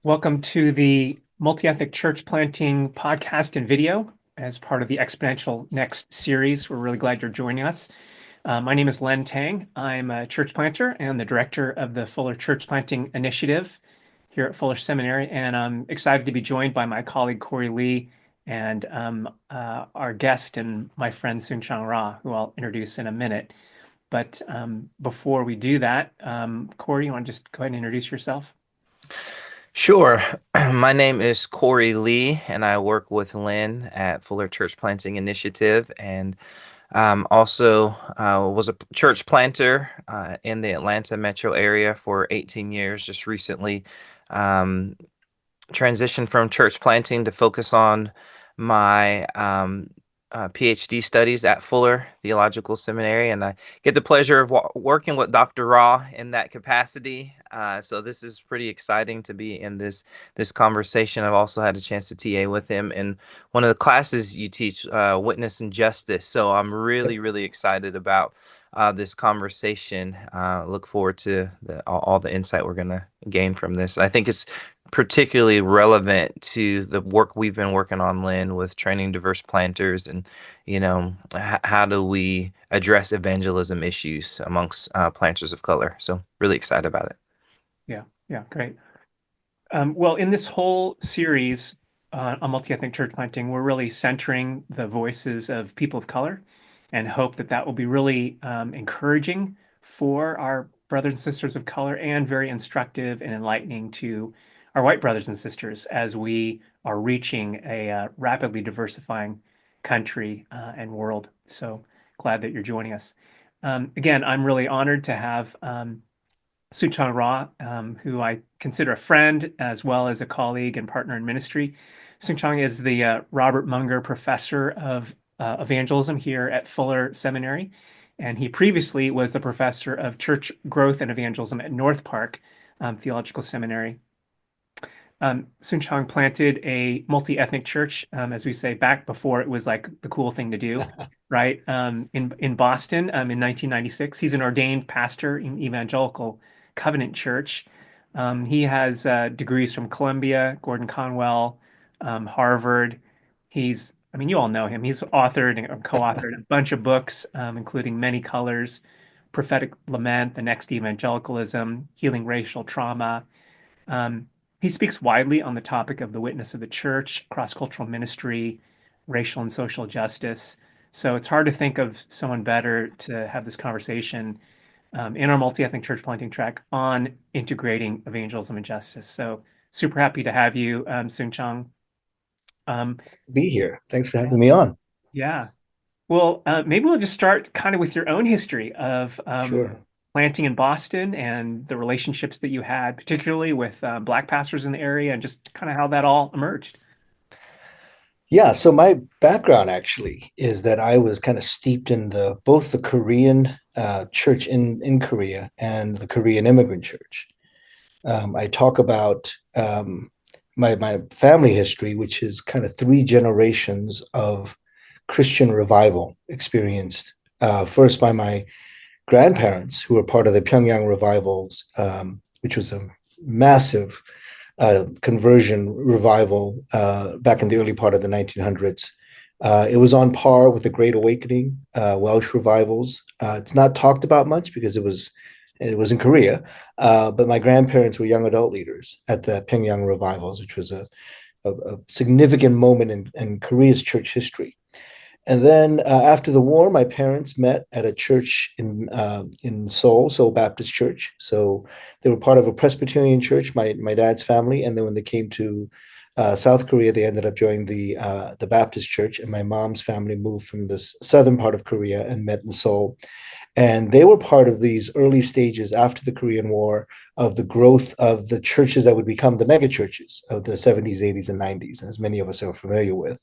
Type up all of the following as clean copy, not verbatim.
Welcome to the Multiethnic Church Planting podcast and video as part of the Exponential Next series. We're really glad you're joining us. My name is Len Tang. I'm a church planter and the director of the Fuller Church Planting Initiative here at Fuller Seminary. And I'm excited to be joined by my colleague Corey Lee and our guest and my friend Soong-Chan Rah, who I'll introduce in a minute. But before we do that, Corey, you want to just go ahead and introduce yourself? Sure. My name is Corey Lee, and I work with Lynn at Fuller Church Planting Initiative, and also was a church planter in the Atlanta metro area for 18 years. Just recently um, transitioned from church planting to focus on my PhD studies at Fuller Theological Seminary, and I get the pleasure of working with Dr. Rah in that capacity. So this is pretty exciting to be in this conversation. I've also had a chance to TA with him in one of the classes you teach, Witness and Justice. So I'm really excited about this conversation. Look forward to all the insight we're going to gain from this. I think it's particularly relevant to the work we've been working on, Lynn, with training diverse planters and, how do we address evangelism issues amongst planters of color. So really excited about it. Yeah, great. Well, in this whole series on multi-ethnic church planting, we're really centering the voices of people of color and hope that that will be really encouraging for our brothers and sisters of color and very instructive and enlightening to our white brothers and sisters as we are reaching a rapidly diversifying country and world. So glad that you're joining us. Again, I'm really honored to have Soong-Chan Rah, who I consider a friend as well as a colleague and partner in ministry. Soong-Chan is the Robert Munger Professor of Evangelism here at Fuller Seminary, and he previously was the Professor of Church Growth and Evangelism at North Park Theological Seminary. Soong-Chan planted a multi-ethnic church, as we say, back before it was like the cool thing to do, right? In Boston, in 1996. He's an ordained pastor in Evangelical Covenant Church. He has degrees from Columbia, Gordon Conwell, Harvard. I mean, you all know him. He's authored and co-authored a bunch of books, including Many Colors, Prophetic Lament, The Next Evangelicalism, Healing Racial Trauma. Um, he speaks widely on the topic of the witness of the church, cross-cultural ministry, racial and social justice. So it's hard to think of someone better to have this conversation in our multi-ethnic church planting track on integrating evangelism and justice. So super happy to have you, Soong-Chan. Um, Be here. Thanks for having me on. yeah. Well, maybe we'll just start kind of with your own history of Sure. planting in Boston and the relationships that you had, particularly with Black pastors in the area, and just kind of how that all emerged. Yeah, so my background actually is that I was kind of steeped in the both the Korean church in Korea and the Korean immigrant church. I talk about my family history, which is kind of three generations of Christian revival experienced. First by my grandparents, who were part of the Pyongyang revivals, which was a massive conversion revival back in the early part of the 1900s. It was on par with the Great Awakening, Welsh revivals. It's not talked about much because it was in Korea, but my grandparents were young adult leaders at the Pyongyang revivals, which was a significant moment in Korea's church history. And then after the war, my parents met at a church in Seoul Baptist Church. So they were part of a Presbyterian church, my dad's family. And then when they came to South Korea, they ended up joining the Baptist Church. And my mom's family moved from the southern part of Korea and met in Seoul. And they were part of these early stages after the Korean War of the growth of the churches that would become the mega churches of the 70s, 80s, and 90s, as many of us are familiar with.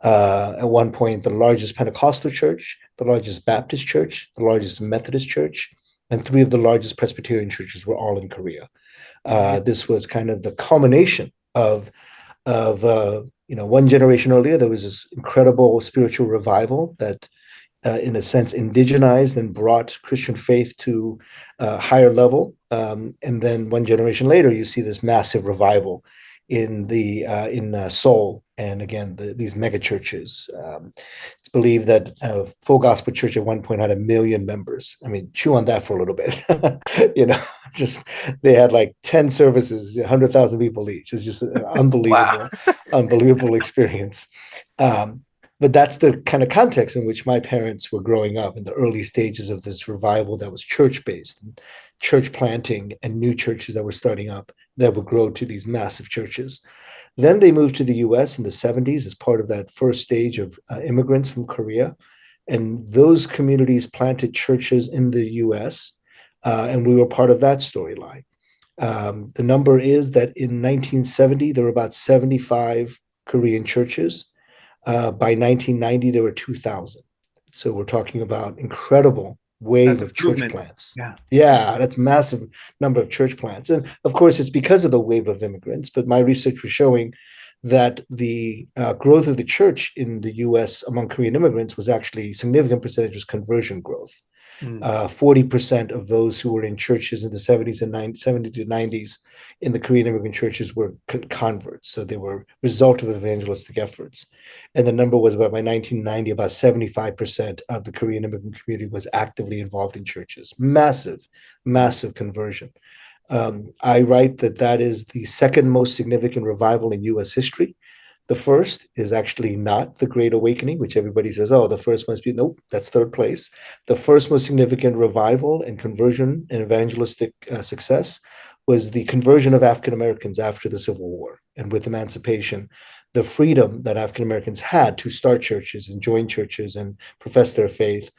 At one point, the largest Pentecostal church, the largest Baptist church, the largest Methodist church, and three of the largest Presbyterian churches were all in Korea. This was kind of the culmination of one generation earlier. There was this incredible spiritual revival that in a sense, indigenized and brought Christian faith to a higher level. And then one generation later, you see this massive revival in Seoul, and again these mega churches. It's believed that Full Gospel Church at one point had 1 million members. I mean, chew on that for a little bit. You know, just they had like 10 services, 100,000 people each. It's just an Wow. unbelievable experience. But that's the kind of context in which my parents were growing up in the early stages of this revival that was church based, and church planting and new churches that were starting up that would grow to these massive churches. Then they moved to the US in the 70s as part of that first stage of immigrants from Korea. And those communities planted churches in the US, and we were part of that storyline. The number is that in 1970, there were about 75 Korean churches. By 1990, there were 2,000. So we're talking about incredible wave of church plants. Yeah. Yeah, that's massive number of church plants. And of course, it's because of the wave of immigrants. But my research was showing that the growth of the church in the US among Korean immigrants was actually significant percentage was conversion growth. 40% of those who were in churches in the 70s and 70s to 90s in the Korean immigrant churches were converts. So they were result of evangelistic efforts. And the number was about by 1990, about 75% of the Korean immigrant community was actively involved in churches. Massive, massive conversion. I write that that is the second most significant revival in US history. The first is actually not the Great Awakening, which everybody says, oh, the first must be, nope, that's third place. The first most significant revival and conversion and evangelistic success was the conversion of African Americans after the Civil War. And with emancipation, the freedom that African Americans had to start churches and join churches and profess their faith.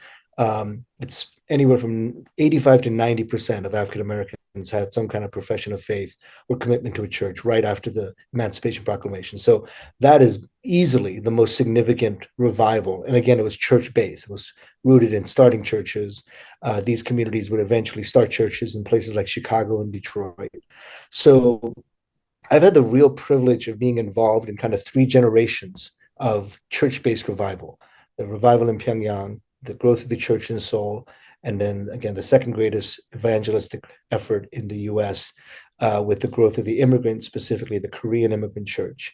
It's anywhere from 85 to 90% of African Americans had some kind of profession of faith or commitment to a church right after the Emancipation Proclamation. So that is easily the most significant revival. And again, it was church-based. It was rooted in starting churches. These communities would eventually start churches in places like Chicago and Detroit. So I've had the real privilege of being involved in kind of 3 generations of church-based revival. The revival in Pyongyang, the growth of the church in Seoul, and then again, the second greatest evangelistic effort in the US with the growth of the immigrant, specifically the Korean immigrant church.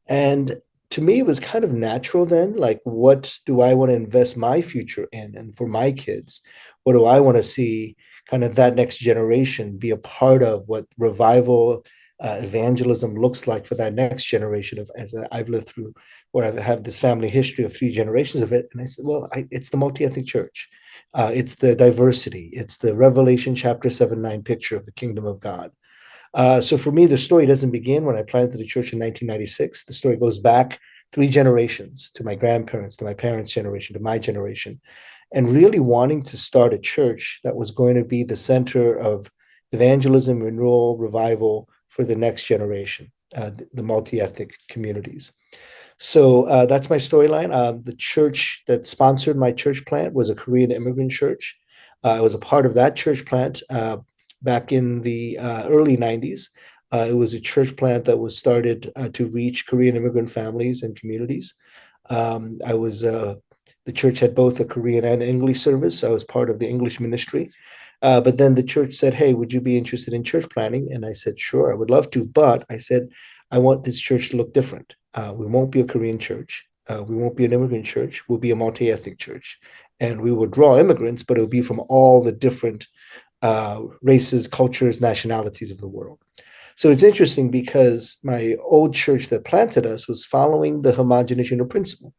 And to me, it was kind of natural then, like, what do I want to invest my future in? And for my kids, what do I want to see kind of that next generation be a part of what revival evangelism looks like for that next generation of, as I've lived through, where I have this family history of 3 generations of it. And I said, well, it's the multi-ethnic church. It's the diversity. It's the Revelation chapter 7-9 picture of the kingdom of God. So for me, the story doesn't begin when I planted the church in 1996. The story goes back 3 generations to my grandparents, to my parents' generation, to my generation, and really wanting to start a church that was going to be the center of evangelism, renewal, revival for the next generation, the multi-ethnic communities. So that's my storyline. The church that sponsored my church plant was a Korean immigrant church. I was a part of that church plant back in the early 90s. It was a church plant that was started to reach Korean immigrant families and communities. The church had both a Korean and English service. I was part of the English ministry. But then the church said, hey, would you be interested in church planting? And I said, sure, I would love to. But I said, I want this church to look different. We won't be a Korean church. We won't be an immigrant church. We'll be a multi-ethnic church. And we will draw immigrants, but it'll be from all the different races, cultures, nationalities of the world. So it's interesting because my old church that planted us was following the homogenization principle.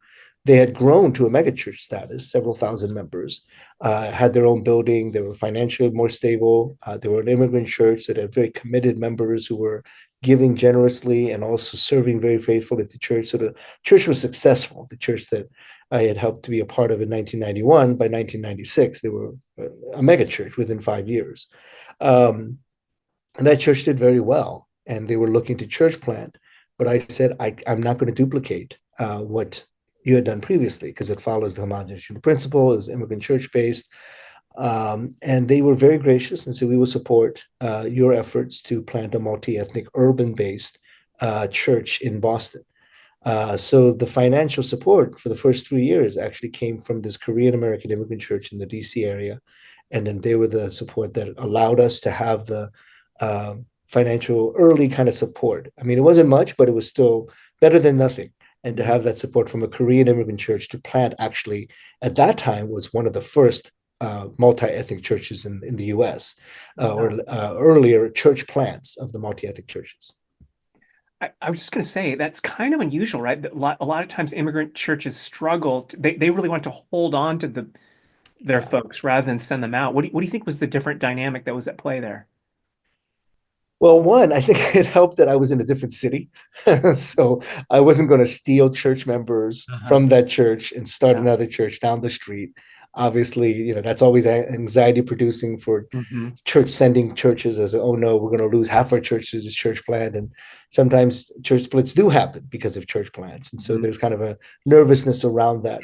They had grown to a megachurch status, several thousand members, had their own building. They were financially more stable. They were an immigrant church that had very committed members who were giving generously and also serving very faithfully at the church. So the church was successful. The church that I had helped to be a part of in 1991, by 1996, they were a megachurch within 5 years. And that church did very well. And they were looking to church plant. But I said, I'm not going to duplicate what you had done previously, because it follows the homogenization principle. It was immigrant church based. And they were very gracious and said, we will support your efforts to plant a multi-ethnic urban based church in Boston. So the financial support for the first 3 years actually came from this Korean American immigrant church in the DC area. And then they were the support that allowed us to have the financial early kind of support. I mean, it wasn't much, but it was still better than nothing. And to have that support from a Korean immigrant church to plant actually at that time was one of the first multi-ethnic churches in the US, or earlier church plants of the multi-ethnic churches. I was just going to say that's kind of unusual, right? A lot of times immigrant churches struggle. They really want to hold on to their folks rather than send them out. What do you think was the different dynamic that was at play there? Well, one, I think it helped that I was in a different city. So I wasn't going to steal church members Uh-huh. from that church and start Yeah. another church down the street. Obviously, that's always anxiety producing for Hmm. church sending churches as, oh no, we're going to lose half our church to the church plant. And sometimes church splits do happen because of church plants. And so Hmm. there's kind of a nervousness around that.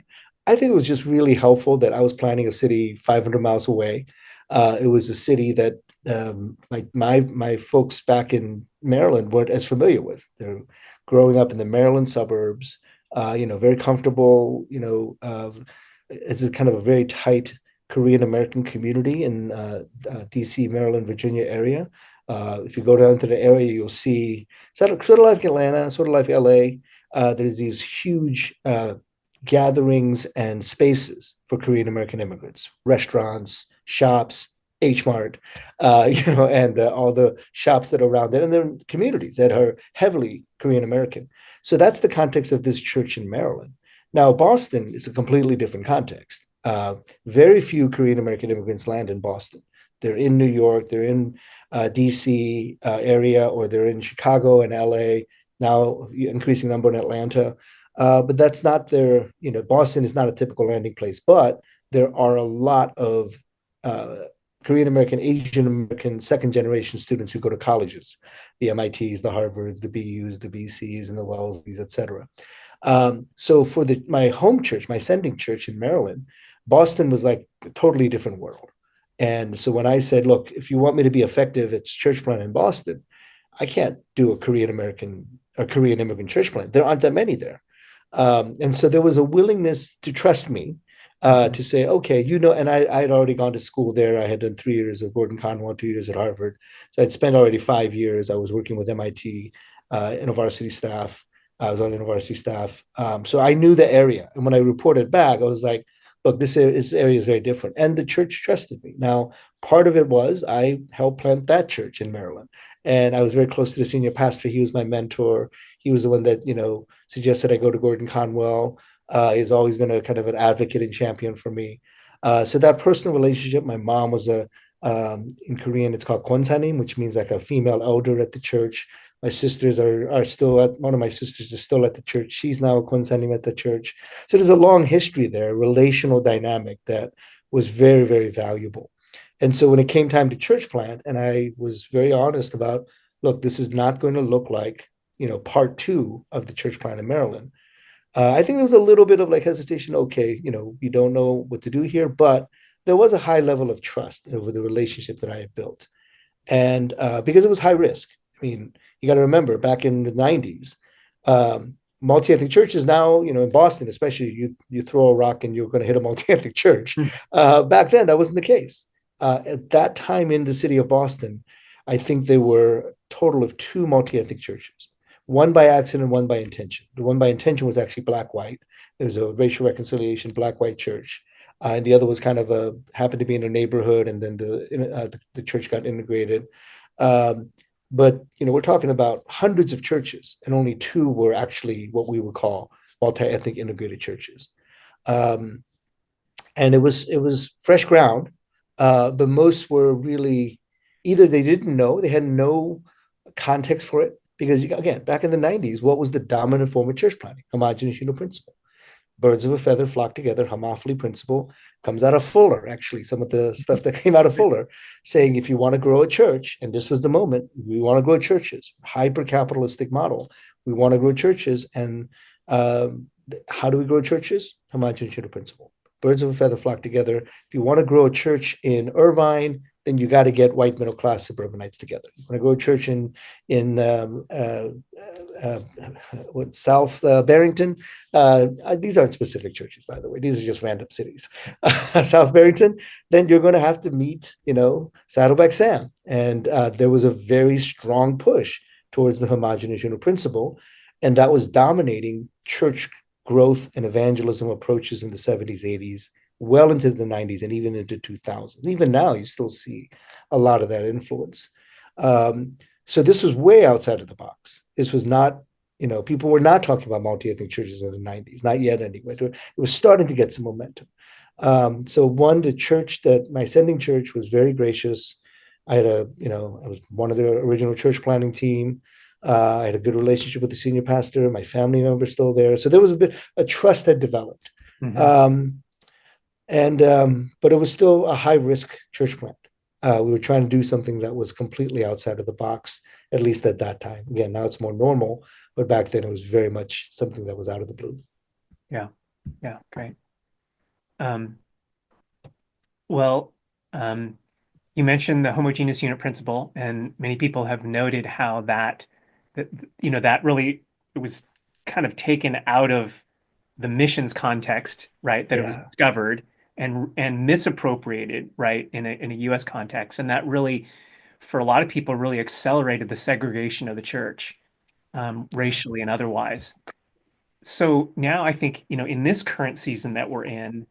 I think it was just really helpful that I was planning a city 500 miles away. It was a city that my folks back in Maryland weren't as familiar with. They're growing up in the Maryland suburbs, very comfortable. It's a kind of a very tight Korean American community in DC, Maryland, Virginia area. If you go down to the area, you'll see sort of like Atlanta, sort of like LA. There's these huge gatherings and spaces for Korean American immigrants, restaurants, shops, H Mart, and all the shops that are around there, and there are communities that are heavily Korean American. So that's the context of this church in Maryland. Now, Boston is a completely different context. Very few Korean American immigrants land in Boston. They're in New York, they're in DC area, or they're in Chicago and LA. Now, increasing number in Atlanta. But that's not Boston is not a typical landing place, but there are a lot of Korean American, Asian American, second generation students who go to colleges, the MITs, the Harvards, the BUs, the BCs, and the Wellesleys, et cetera. So for my home church, my sending church in Maryland, Boston was like a totally different world. And so when I said, look, if you want me to be effective at church plant in Boston, I can't do a Korean immigrant church plant. There aren't that many there. And so there was a willingness to trust me, to say, okay, and I'd already gone to school there. I had done 3 years of Gordon Conwell, 2 years at Harvard. So I'd spent already 5 years. I was working with MIT university staff. I was on university staff. So I knew the area. And when I reported back, I was like, look, this area is very different. And the church trusted me. Now, part of it was I helped plant that church in Maryland. And I was very close to the senior pastor. He was my mentor. He was the one that, suggested I go to Gordon Conwell. He's always been a kind of an advocate and champion for me. So that personal relationship, my mom was in Korean, it's called Kwonsanim, which means like a female elder at the church. My sisters are still one of my sisters is still at the church. She's now a Kwonsanim at the church. So there's a long history there, a relational dynamic that was very, very valuable. And so when it came time to church plant, and I was very honest about, look, this is not going to look like, part two of the church plant in Maryland. I think there was a little bit of like hesitation. Okay, you don't know what to do here, but there was a high level of trust over the relationship that I had built. And because it was high risk. I mean, you got to remember back in the 90s, multi-ethnic churches now, in Boston, especially you throw a rock and you're going to hit a multi-ethnic church. Back then, that wasn't the case. At that time in the city of Boston, I think there were a total of 2 multi-ethnic churches, one by accident, one by intention. The one by intention was actually black-white. There was a racial reconciliation black-white church. And the other was kind of happened to be in a neighborhood, and then the church got integrated. But we're talking about hundreds of churches, and only 2 were actually what we would call multi-ethnic integrated churches. And it was fresh ground, but most were really either they didn't know, they had no context for it, because again, back in the 90s, what was the dominant form of church planting? Homogeneous principle. Birds of a feather flock together, homophily principle comes out of Fuller, actually, some of the stuff that came out of Fuller, saying if you want to grow a church, and this was the moment, we want to grow churches, hyper-capitalistic model, we want to grow churches, and how do we grow churches? Homogeneous principle. Birds of a feather flock together. If you want to grow a church in Irvine, then you got to get white middle class suburbanites together. You want to grow a church in uh, what South Barrington. These aren't specific churches, by the way. These are just random cities. South Barrington. Then you're going to have to meet, Saddleback Sam, and there was a very strong push towards the homogeneous unit principle, and that was dominating church growth and evangelism approaches in the 70s, 80s, well into the 90s, and even into 2000. Even now, you still see a lot of that influence. So this was way outside of the box. This was not, people were not talking about multi-ethnic churches in the 90s, not yet anyway. It was starting to get some momentum. So my sending church was very gracious. I was one of the original church planning team. I had a good relationship with the senior pastor. My family member still there. So there was a trust that developed. Mm-hmm. But it was still a high risk church plant. We were trying to do something that was completely outside of the box, at least at that time. Again, now it's more normal, but back then it was very much something that was out of the blue. Yeah. Yeah. Great. You mentioned the homogeneous unit principle, and many people have noted how that really, it was kind of taken out of the missions context, right? That it was discovered and misappropriated, right, in a U.S. context, and that really, for a lot of people, really accelerated the segregation of the church, racially and otherwise. So now I think, in this current season that we're in,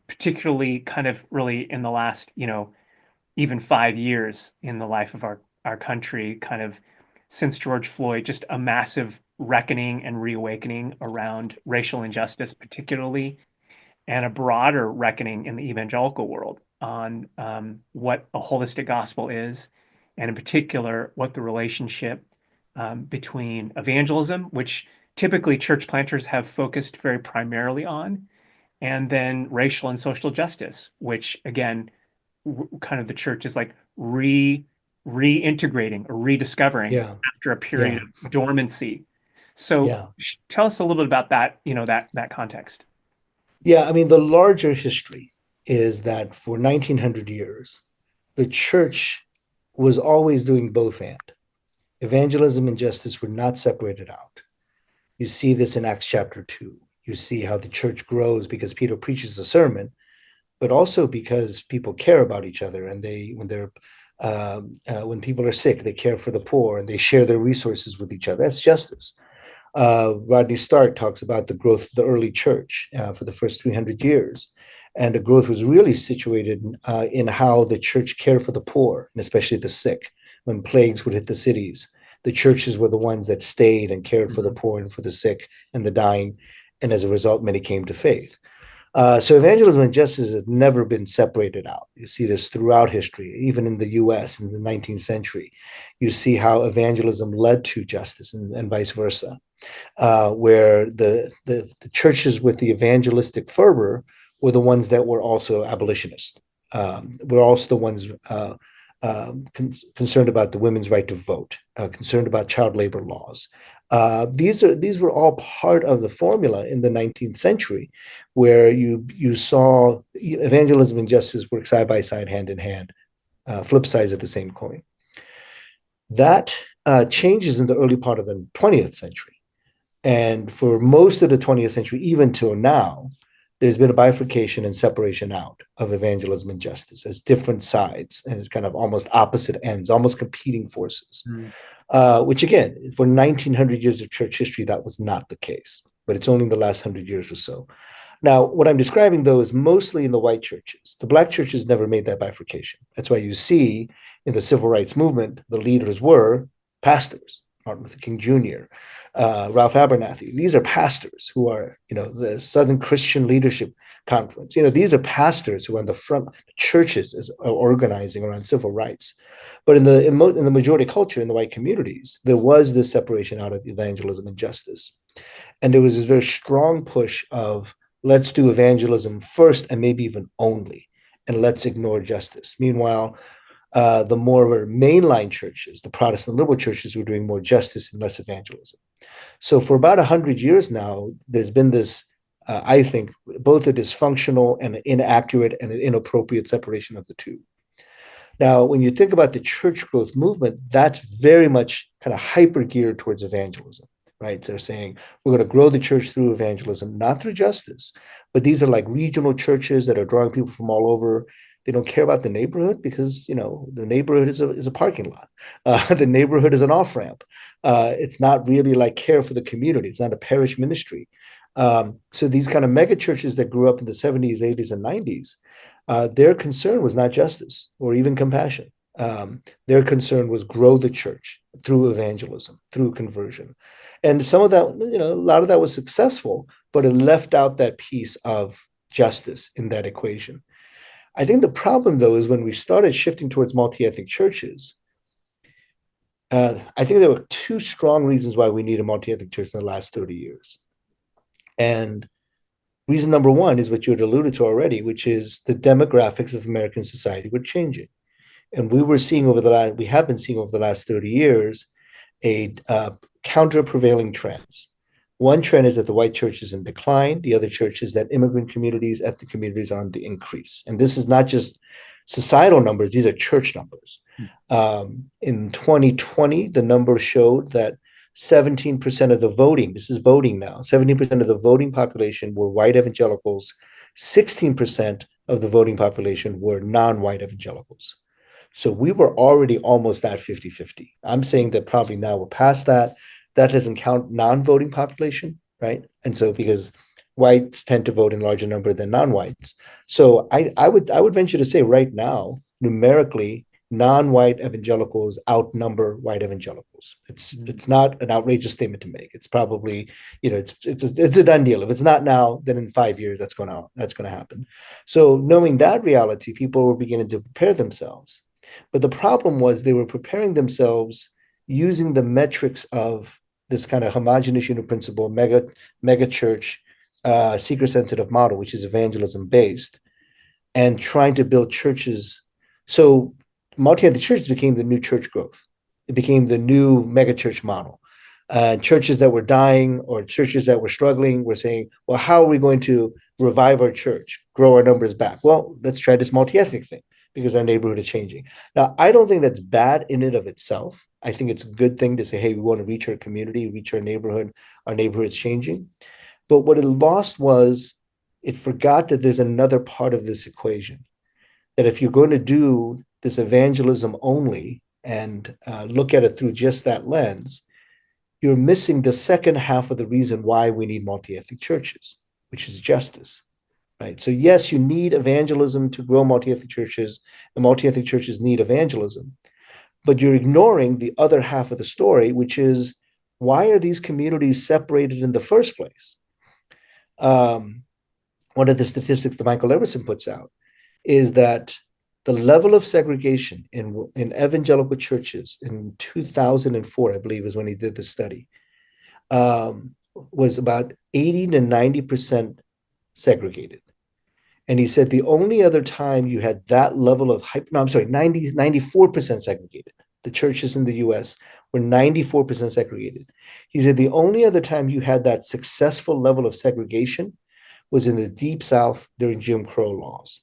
particularly kind of really in the last, even 5 years in the life of our country, kind of since George Floyd, just a massive reckoning and reawakening around racial injustice, particularly, and a broader reckoning in the evangelical world on what a holistic gospel is, and in particular, what the relationship between evangelism, which typically church planters have focused very primarily on, and then racial and social justice, which again, kind of the church is like reintegrating or rediscovering after a period of dormancy. So tell us a little bit about that, that context. Yeah, I mean, the larger history is that for 1900 years, the church was always doing both and. Evangelism and justice were not separated out. You see this in Acts chapter 2. You see how the church grows because Peter preaches a sermon, but also because people care about each other, and when people are sick, they care for the poor and they share their resources with each other. That's justice. Rodney Stark talks about the growth of the early church for the first 300 years. And the growth was really situated in how the church cared for the poor, and especially the sick. When plagues would hit the cities, the churches were the ones that stayed and cared for the poor and for the sick and the dying. And as a result, many came to faith. So evangelism and justice have never been separated out. You see this throughout history, even in the US in the 19th century. You see how evangelism led to justice and vice versa, where the churches with the evangelistic fervor were the ones that were also abolitionists. We're also the ones concerned about the women's right to vote, concerned about child labor laws. These were all part of the formula in the 19th century, where you saw evangelism and justice work side by side, hand in hand, flip sides of the same coin. That changes in the early part of the 20th century. And for most of the 20th century, even till now, there's been a bifurcation and separation out of evangelism and justice as different sides and kind of almost opposite ends, almost competing forces. Which again, for 1900 years of church history, that was not the case, but it's only in the last 100 years or so. Now, what I'm describing, though, is mostly in the white churches. The black churches never made that bifurcation. That's why you see in the civil rights movement, the leaders were pastors. Martin Luther King Jr., Ralph Abernathy. These are pastors who are, the Southern Christian Leadership Conference. These are pastors who are on the front. Churches are organizing around civil rights. But in the majority culture, in the white communities, there was this separation out of evangelism and justice. And there was this very strong push of, let's do evangelism first and maybe even only, and let's ignore justice. Meanwhile, the more mainline churches, the Protestant liberal churches, were doing more justice and less evangelism. So for about 100 years now, there's been this, I think, both a dysfunctional and an inaccurate and an inappropriate separation of the two. Now, when you think about the church growth movement, that's very much kind of hyper geared towards evangelism, right? They're saying we're going to grow the church through evangelism, not through justice, but these are like regional churches that are drawing people from all over. They don't care about the neighborhood because, you know, the neighborhood is a parking lot. The neighborhood is an off ramp. It's not really like care for the community. It's not a parish ministry. So these kind of mega churches that grew up in the 70s, 80s, and 90s, their concern was not justice or even compassion. Their concern was grow the church through evangelism, through conversion. And some of that, you know, a lot of that was successful, but it left out that piece of justice in that equation. I think the problem, though, is when we started shifting towards multi-ethnic churches, I think there were two strong reasons why we need a multi-ethnic church in the last 30 years. And reason number one is what you had alluded to already, which is the demographics of American society were changing. And we have been seeing over the last 30 years a counter prevailing trends. One trend is that the white church is in decline. The other church is that immigrant communities, ethnic communities are on the increase. And this is not just societal numbers, these are church numbers. In 2020, the number showed that 17% of the voting, this is voting now, 17% of the voting population were white evangelicals, 16% of the voting population were non-white evangelicals. So we were already almost at 50-50. I'm saying that probably now we're past that. That doesn't count non-voting population, right? And so because whites tend to vote in larger number than non-whites. So I would venture to say right now, numerically, non-white evangelicals outnumber white evangelicals. It's not an outrageous statement to make. It's probably, you know, it's a done deal. If it's not now, then in 5 years that's going to happen. So knowing that reality, people were beginning to prepare themselves. But the problem was they were preparing themselves using the metrics of this kind of homogeneous unit principle, mega church, seeker sensitive model, which is evangelism based, and trying to build churches. So multi-ethnic churches became the new church growth. It became the new mega church model. Churches that were dying or churches that were struggling were saying, well, how are we going to revive our church, grow our numbers back? Well, let's try this multi-ethnic thing because our neighborhood is changing. Now, I don't think that's bad in and of itself. I think it's a good thing to say, hey, we want to reach our community, reach our neighborhood's changing. But what it lost was it forgot that there's another part of this equation, that if you're going to do this evangelism only and look at it through just that lens, you're missing the second half of the reason why we need multi-ethnic churches, which is justice, right? So yes, you need evangelism to grow multi-ethnic churches, and multi-ethnic churches need evangelism, but you're ignoring the other half of the story, which is why are these communities separated in the first place? One of the statistics that Michael Everson puts out is that the level of segregation in evangelical churches in 2004, I believe, is when he did the study, was about 80 to 90% segregated. And he said the only other time you had that level of 94% segregated. The churches in the US were 94% segregated. He said the only other time you had that successful level of segregation was in the Deep South during Jim Crow laws.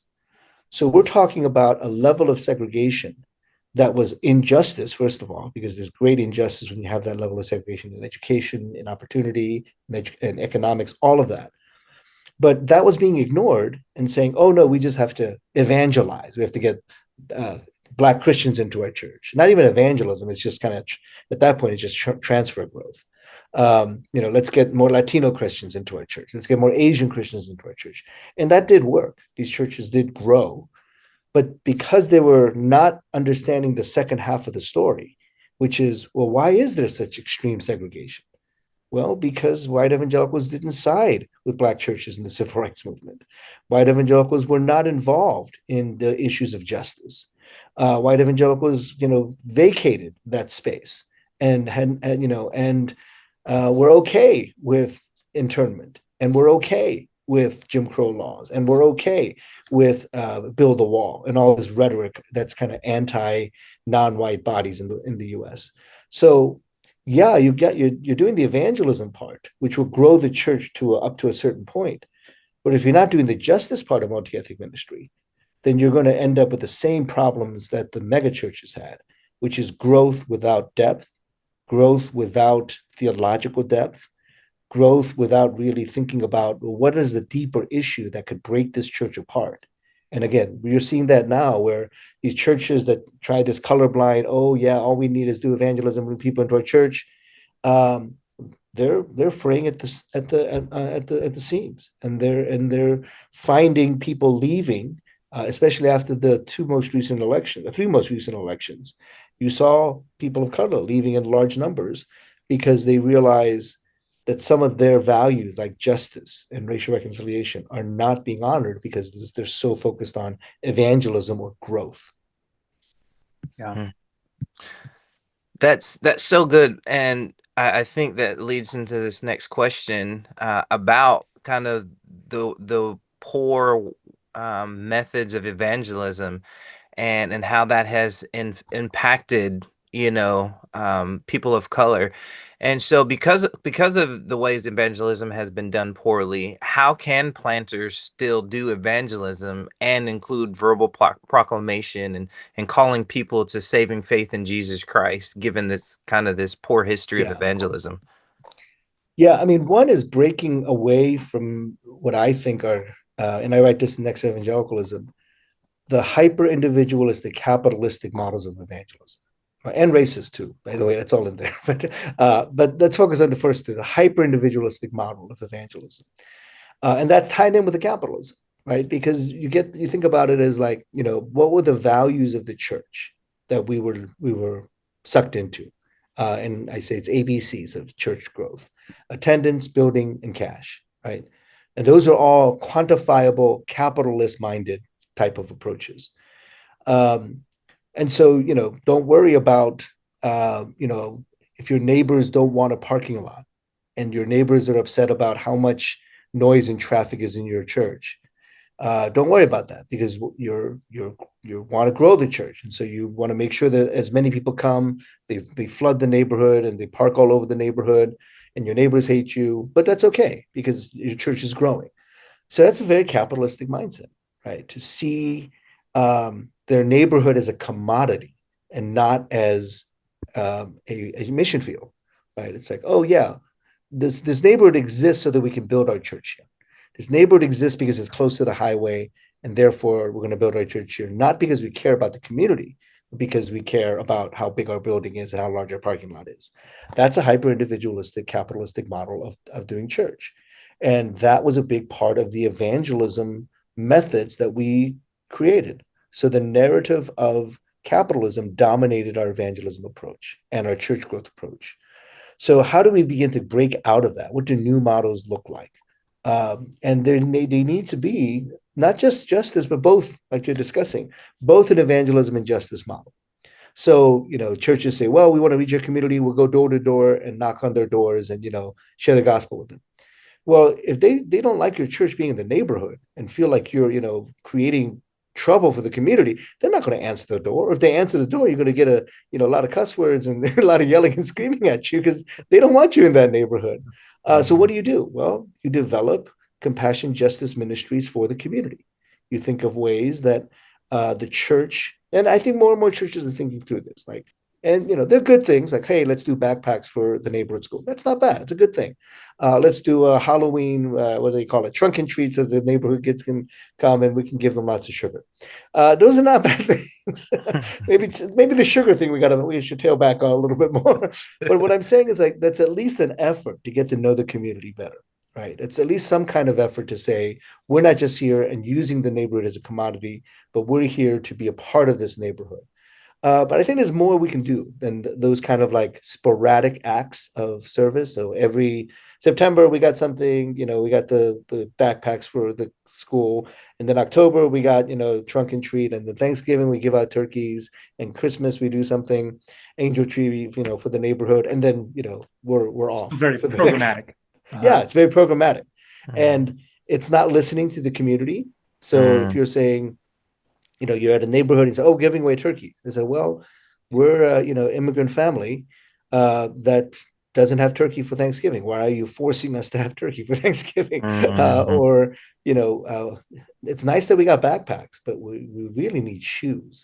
So we're talking about a level of segregation that was injustice, first of all, because there's great injustice when you have that level of segregation in education, in opportunity, in economics, all of that. But that was being ignored and saying, oh, no, we just have to evangelize. We have to get Black Christians into our church. Not even evangelism. It's just kind of, at that point, it's just transfer growth. Let's get more Latino Christians into our church. Let's get more Asian Christians into our church. And that did work. These churches did grow. But because they were not understanding the second half of the story, which is, well, why is there such extreme segregation? Well, because white evangelicals didn't side with Black churches in the civil rights movement. White evangelicals were not involved in the issues of justice. White evangelicals, vacated that space and we're okay with internment, and we're okay with Jim Crow laws, and we're okay with build the wall and all this rhetoric that's kind of anti non-white bodies in the U.S. So yeah, you're doing the evangelism part, which will grow the church up to a certain point. But if you're not doing the justice part of multi-ethnic ministry, then you're going to end up with the same problems that the megachurches had, which is growth without depth, growth without theological depth, growth without really thinking about, well, what is the deeper issue that could break this church apart. And again, you're seeing that now where these churches that try this colorblind, oh yeah, all we need is do evangelism, bring people into our church. Um, they're fraying at the seams, and they're finding people leaving, especially after the three most recent elections. You saw people of color leaving in large numbers because they realize that some of their values, like justice and racial reconciliation, are not being honored because they're so focused on evangelism or growth. Yeah. Hmm. That's so good, and I think that leads into this next question about kind of the poor methods of evangelism and how that has impacted, people of color. And so because of the ways evangelism has been done poorly, how can planters still do evangelism and include verbal proclamation and calling people to saving faith in Jesus Christ, given this poor history of Yeah. evangelism? Yeah, I mean, one is breaking away from what I think are, and I write this in Next Evangelicalism, the hyper individualistic, capitalistic models of evangelism, and racist too. By the way, that's all in there. But let's focus on the first two: the hyper individualistic model of evangelism, and that's tied in with the capitalism, right? Because you think about it as like, what were the values of the church that we were sucked into, and I say it's ABCs of church growth: attendance, building, and cash, right? And those are all quantifiable, capitalist minded type of approaches. Um, and so, don't worry about, if your neighbors don't want a parking lot and your neighbors are upset about how much noise and traffic is in your church. Don't worry about that because you want to grow the church, and so you want to make sure that as many people come, they flood the neighborhood and they park all over the neighborhood, and your neighbors hate you, but that's okay because your church is growing. So that's a very capitalistic mindset, right? To see their neighborhood as a commodity and not as a mission field, right? It's like, oh yeah, this neighborhood exists so that we can build our church here. This neighborhood exists because it's close to the highway, and therefore we're going to build our church here, not because we care about the community, but because we care about how big our building is and how large our parking lot is. That's a hyper individualistic, capitalistic model of doing church. And that was a big part of the evangelism methods that we created. So the narrative of capitalism dominated our evangelism approach and our church growth approach. So how do we begin to break out of that? What do new models look like? And they need to be not just justice, but both, like you're discussing, both an evangelism and justice model. So, churches say, well, we want to reach your community. We'll go door to door and knock on their doors and, share the gospel with them. Well, if they don't like your church being in the neighborhood and feel like you're, creating trouble for the community, they're not going to answer the door. Or if they answer the door, you're going to get a lot of cuss words and a lot of yelling and screaming at you because they don't want you in that neighborhood. So what do? Well, you develop compassion justice ministries for the community. You think of ways that the church, and I think more and more churches are thinking through this, like, and they're good things like, hey, let's do backpacks for the neighborhood school. That's not bad. It's a good thing. Let's do a Halloween, what do they call it? Trunk and treat, so the neighborhood kids can come and we can give them lots of sugar. Those are not bad things. maybe the sugar thing we should tail back on a little bit more. But what I'm saying is, like, that's at least an effort to get to know the community better. Right. It's at least some kind of effort to say, we're not just here and using the neighborhood as a commodity, but we're here to be a part of this neighborhood. But I think there's more we can do than those kind of like sporadic acts of service. So every September we got something, we got the backpacks for the school, and then October we got trunk and treat, and then Thanksgiving we give out turkeys, and Christmas we do something angel tree, for the neighborhood, and then we're off. Very for the programmatic. Yeah, it's very programmatic, and it's not listening to the community. So if you're saying, you're at a neighborhood and say, oh, giving away turkeys. They say, well, we're immigrant family that doesn't have turkey for Thanksgiving. Why are you forcing us to have turkey for Thanksgiving? Mhm. Or, it's nice that we got backpacks, but we really need shoes.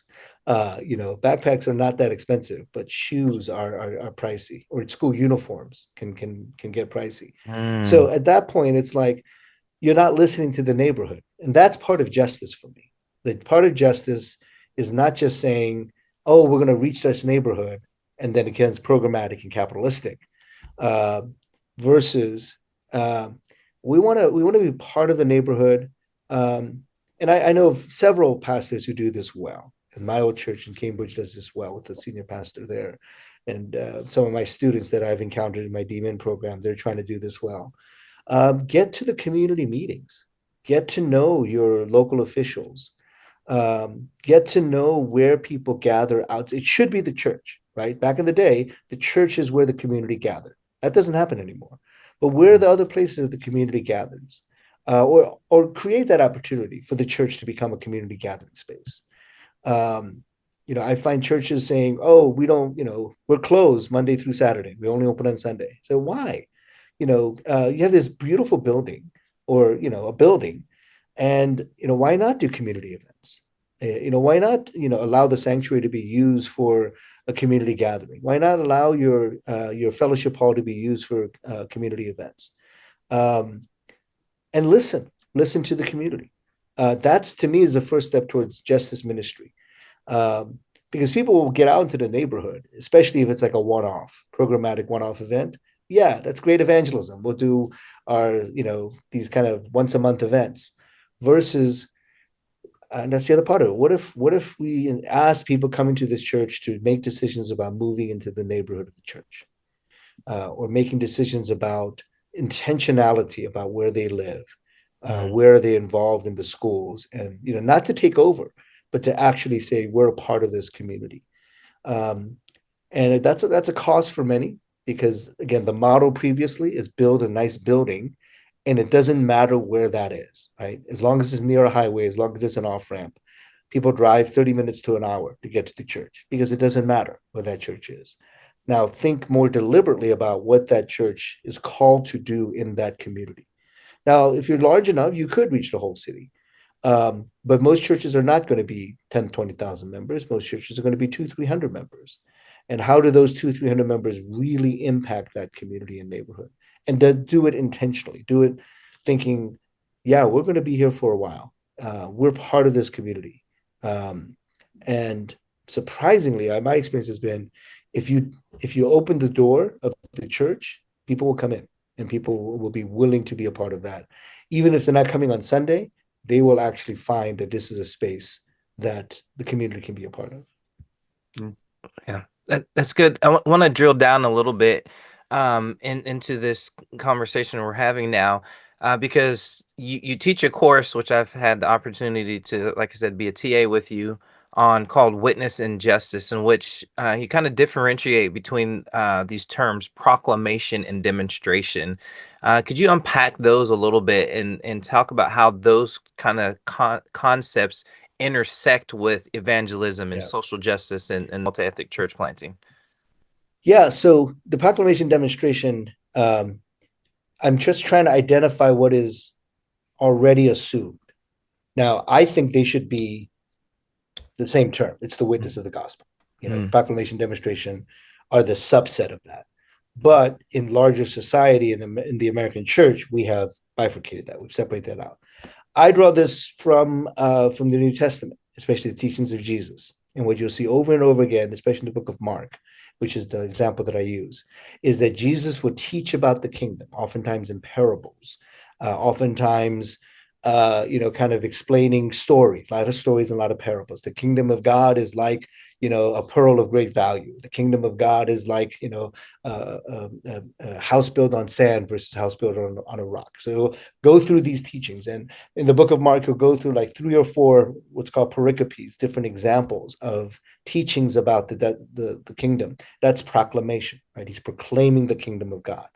Backpacks are not that expensive, but shoes are pricey, or school uniforms can get pricey. So Mm. at that point, it's like you're not listening to the neighborhood. And that's part of justice for me. The part of justice is not just saying, oh, we're going to reach this neighborhood, and then it becomes programmatic and capitalistic, uh, versus uh, we want to be part of the neighborhood. And I know of several pastors who do this well. And my old church in Cambridge does this well with the senior pastor there. And some of my students that I've encountered in my DMin program, they're trying to do this well. Get to the community meetings, get to know your local officials, get to know where people gather out. It should be the church, right? Back in the day, the church is where the community gathered. That doesn't happen anymore. But where are the other places that the community gathers? Or create that opportunity for the church to become a community gathering space. Um, I find churches saying, "Oh, we don't, we're closed Monday through Saturday. We only open on Sunday." So why? You have this beautiful building, or a building, and why not do community events? Why not allow the sanctuary to be used for a community gathering? Why not allow your fellowship hall to be used for community events? Um, and listen to the community. That's, to me, is the first step towards justice ministry. Because people will get out into the neighborhood, especially if it's like a one-off, programmatic one-off event. Yeah, that's great evangelism. We'll do our, these kind of once a month events, versus, and that's the other part of it. What if we ask people coming to this church to make decisions about moving into the neighborhood of the church, or making decisions about intentionality about where they live, Mm. where are they involved in the schools, and not to take over, but to actually say we're a part of this community. Um, and that's a cost for many, because again, the model previously is build a nice building, and it doesn't matter where that is, right? As long as it's near a highway, as long as it's an off ramp, people drive 30 minutes to an hour to get to the church, because it doesn't matter where that church is. Now, think more deliberately about what that church is called to do in that community. Now, if you're large enough, you could reach the whole city. But most churches are not going to be 10, 20,000 members. Most churches are going to be 200, 300 members. And how do those 200, 300 members really impact that community and neighborhood? And do it intentionally, do it thinking, yeah, we're going to be here for a while. We're part of this community. Um, and surprisingly, my experience has been, if you open the door of the church, people will come in, and people will be willing to be a part of that. Even if they're not coming on Sunday, they will actually find that this is a space that the community can be a part of. Mm. Yeah, that's good. I want to drill down a little bit into this conversation we're having now, because you teach a course which I've had the opportunity to, like I said, be a TA with you on, called Witness and Justice, in which you kind of differentiate between these terms, proclamation and demonstration. Could you unpack those a little bit and talk about how those kind of concepts intersect with evangelism and Yeah. social justice and multi-ethnic church planting? Yeah. So the proclamation demonstration, I'm just trying to identify what is already assumed. Now, I think they should be the same term. It's the witness of the gospel. Mm. Proclamation, demonstration are the subset of that. But in larger society, in the American church, we have bifurcated that. We've separated that out. I draw this from the New Testament, especially the teachings of Jesus. And what you'll see over and over again, especially in the book of Mark, which is the example that I use, is that Jesus would teach about the kingdom, oftentimes in parables, oftentimes, kind of explaining stories, a lot of stories and a lot of parables. The kingdom of God is like, a pearl of great value. The kingdom of God is like, a house built on sand versus house built on a rock. So go through these teachings. And in the book of Mark, you'll go through like 3 or 4 what's called pericopes, different examples of teachings about the kingdom. That's proclamation, right? He's proclaiming the kingdom of God.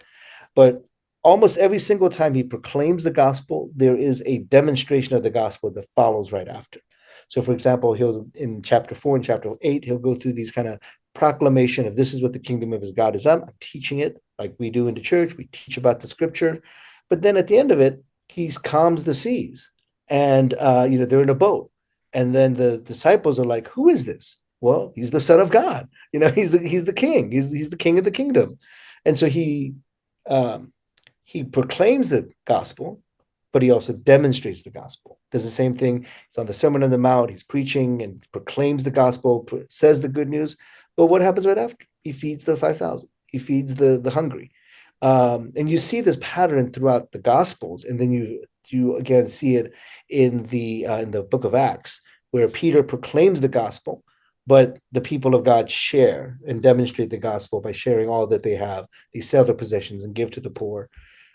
But almost every single time he proclaims the gospel, there is a demonstration of the gospel that follows right after. So, for example, he'll in chapter 4 and chapter 8, he'll go through these kind of proclamation of this is what the kingdom of his God is. I'm teaching it like we do in the church. We teach about the scripture, but then at the end of it, he calms the seas, and they're in a boat, and then the disciples are like, "Who is this?" Well, he's the Son of God. He's the King. He's the King of the kingdom, and so um, he proclaims the gospel, but he also demonstrates the gospel. Does the same thing. He's on the Sermon on the Mount. He's preaching and proclaims the gospel, says the good news. But what happens right after? He feeds the 5,000. He feeds the hungry. And you see this pattern throughout the Gospels, and then you again see it in the book of Acts, where Peter proclaims the gospel, but the people of God share and demonstrate the gospel by sharing all that they have. They sell their possessions and give to the poor.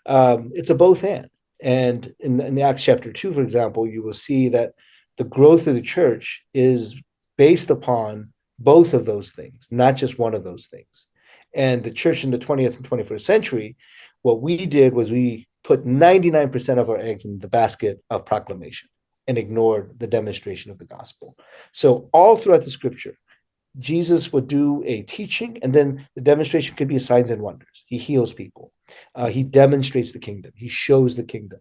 It's a both and. And in Acts chapter 2, for example, you will see that the growth of the church is based upon both of those things, not just one of those things. And the church in the 20th and 21st century, what we did was we put 99% of our eggs in the basket of proclamation and ignored the demonstration of the gospel. So all throughout the scripture, Jesus would do a teaching, and then the demonstration could be signs and wonders. He heals people. He demonstrates the kingdom. He shows the kingdom.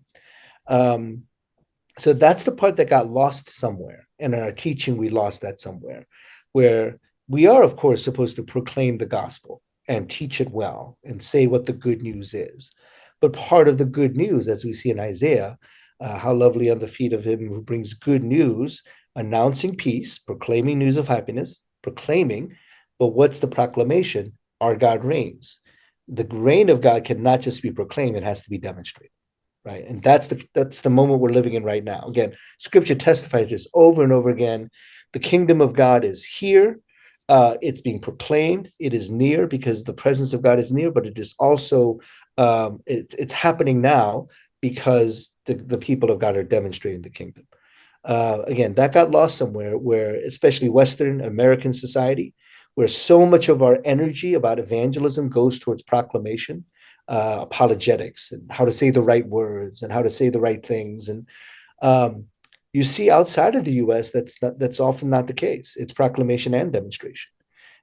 So that's the part that got lost somewhere. And in our teaching, we lost that somewhere, where we are, of course, supposed to proclaim the gospel and teach it well and say what the good news is. But part of the good news, as we see in Isaiah, how lovely on the feet of him who brings good news, announcing peace, proclaiming news of happiness, proclaiming, but what's the proclamation? Our God reigns. The reign of God cannot just be proclaimed, it has to be demonstrated, right? And that's the moment we're living in right now. Again, scripture testifies this over and over again. The kingdom of God is here. It's being proclaimed. It is near because the presence of God is near, but it is also, it's happening now because the people of God are demonstrating the kingdom. Again, that got lost somewhere, where especially Western American society, where so much of our energy about evangelism goes towards proclamation, apologetics, and how to say the right words and how to say the right things. And you see outside of the U.S., that's often not the case. It's proclamation and demonstration.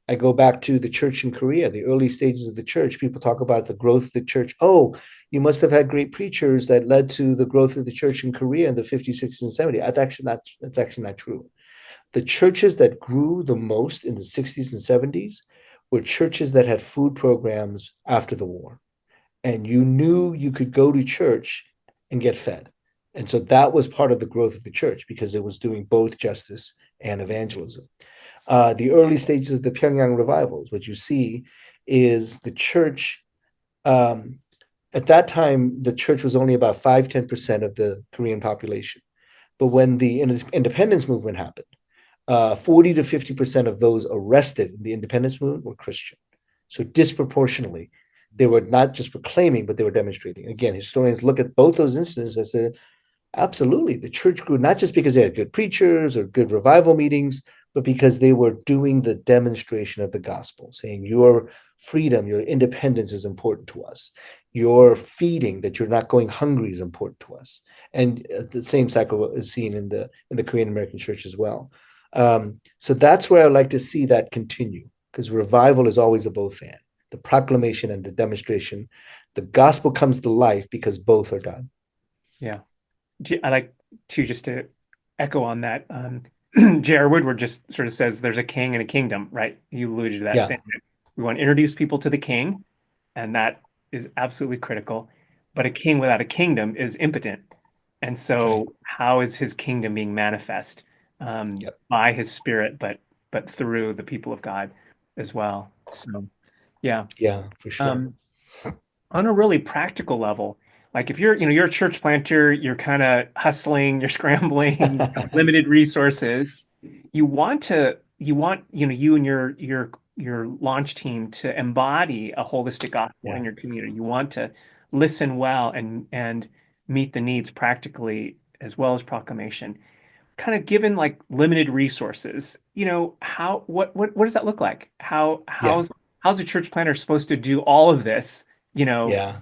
I go back to the church in Korea, the early stages of the church. People talk about the growth of the church. Oh, you must have had great preachers that led to the growth of the church in Korea in the 50s, 60s, and 70s. That's actually not true. The churches that grew the most in the 60s and 70s were churches that had food programs after the war. And you knew you could go to church and get fed. And so that was part of the growth of the church because it was doing both justice and evangelism. The early stages of the Pyongyang revivals, what you see is the church, at that time, the church was only about 5-10% of the Korean population. But when the independence movement happened, 40 to 50% of those arrested in the independence movement were Christian. So disproportionately, they were not just proclaiming, but they were demonstrating. Again, historians look at both those incidents and say, absolutely, the church grew not just because they had good preachers or good revival meetings, but because they were doing the demonstration of the gospel, saying your freedom, your independence is important to us. Your feeding, that you're not going hungry, is important to us. And the same cycle is seen in the Korean American church as well. So that's where I like to see that continue, because revival is always a both and. The proclamation and the demonstration, the gospel comes to life because both are done. Yeah. I like to just to echo on that. J.R. Woodward just sort of says there's a king and a kingdom, right? You alluded to that Yeah. thing. We want to introduce people to the king, and that is absolutely critical. But a king without a kingdom is impotent. And so Right. how is his kingdom being manifest Yep. by his spirit, but through the people of God as well? So yeah. Yeah, for sure. On a really practical level, like if you're a church planter, you're kind of hustling, you're scrambling, limited resources. You and your launch team to embody a holistic gospel in Yeah. your community. You want to listen well and meet the needs practically as well as proclamation. Kind of given like limited resources, how what does that look like? Yeah. How's a church planter supposed to do all of this, Yeah.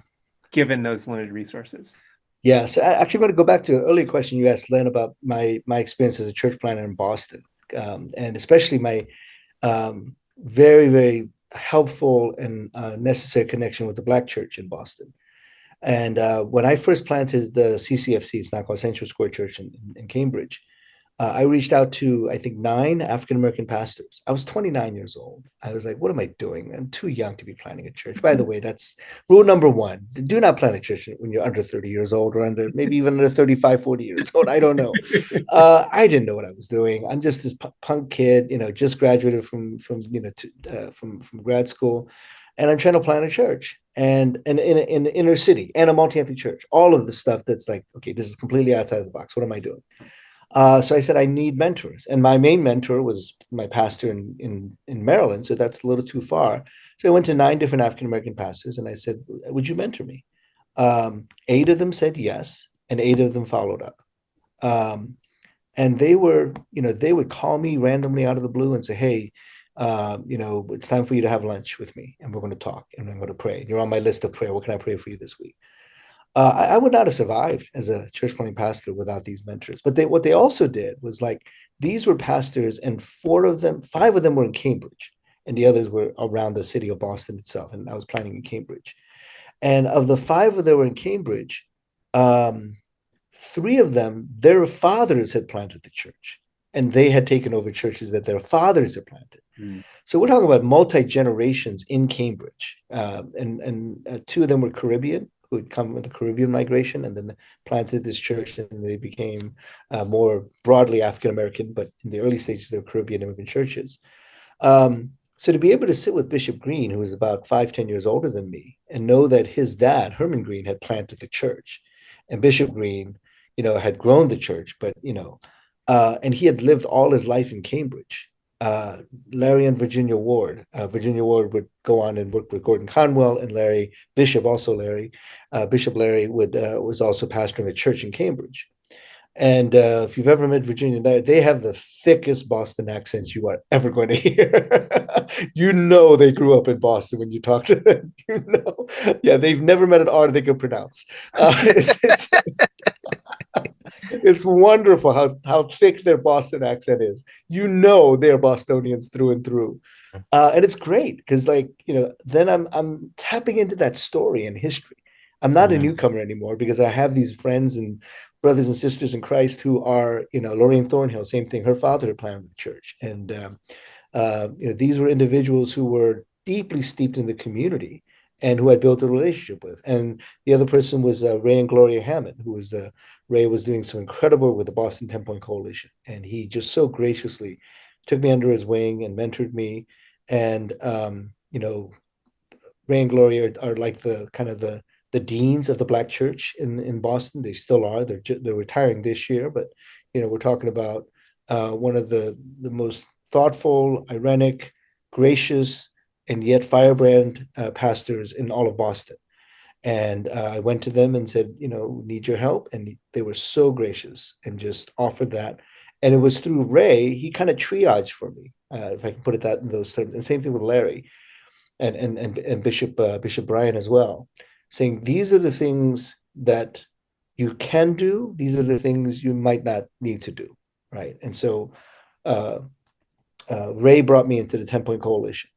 given those limited resources? Yeah. So I actually want to go back to an earlier question you asked, Len, about my experience as a church planter in Boston, and especially my very, very helpful and necessary connection with the Black church in Boston. And when I first planted the CCFC, it's now called Central Square Church in Cambridge, I reached out to, I think, 9 African American pastors. I was 29 years old. I was like, what am I doing? I'm too young to be planting a church. By the way, that's rule number 1. Do not plant a church when you're under 30 years old or under maybe even under 35, 40 years old. I don't know. I didn't know what I was doing. I'm just this punk kid, just graduated from grad school. And I'm trying to plant a church and in the inner city and a multi-ethnic church. All of the stuff that's like, okay, this is completely outside of the box. What am I doing? So I said, I need mentors. And my main mentor was my pastor in Maryland. So that's a little too far. So I went to 9 different African-American pastors and I said, would you mentor me? 8 of them said yes, and 8 of them followed up. And they would call me randomly out of the blue and say, hey, it's time for you to have lunch with me and we're going to talk and I'm going to pray. You're on my list of prayer. What can I pray for you this week? I would not have survived as a church planting pastor without these mentors. But what they also did was, like, these were pastors, and 5 of them were in Cambridge, and the others were around the city of Boston itself. And I was planting in Cambridge. And of the 5 that were in Cambridge, 3 of them, their fathers had planted the church, and they had taken over churches that their fathers had planted. So we're talking about multi-generations in Cambridge. And 2 of them were Caribbean, who had come with the Caribbean migration, and then planted this church, and they became more broadly African-American, but in the early stages, they were Caribbean immigrant churches. So to be able to sit with Bishop Green, who was about 5-10 years older than me, and know that his dad, Herman Green, had planted the church, and Bishop Green, had grown the church, but, and he had lived all his life in Cambridge. Larry and Virginia Ward. Virginia Ward would go on and work with Gordon Conwell, and Bishop Larry was also pastoring a church in Cambridge. And if you've ever met Virginia, they have the thickest Boston accents you are ever going to hear. They grew up in Boston when you talk to them. Yeah, they've never met an R they can pronounce. It's wonderful how thick their Boston accent is. They're Bostonians through and through. And it's great because, then I'm tapping into that story and history. I'm not a newcomer anymore because I have these friends and brothers and sisters in Christ who are, Lorraine Thornhill, same thing. Her father had planted the church. And, these were individuals who were deeply steeped in the community and who I built a relationship with. And the other person was Ray and Gloria Hammond, who was Ray was doing some incredible work with the Boston 10-Point Coalition. And he just so graciously took me under his wing and mentored me. And, Ray and Gloria are like the deans of the Black church in Boston. They still are. They're retiring this year, but, we're talking about one of the most thoughtful, ironic, gracious, and yet firebrand pastors in all of Boston. And I went to them and said, need your help. And they were so gracious and just offered that. And it was through Ray, he kind of triaged for me, if I can put it that in those terms. And same thing with Larry and Bishop Brian as well, saying these are the things that you can do. These are the things you might not need to do. Right. And so Ray brought me into the 10-Point Coalition.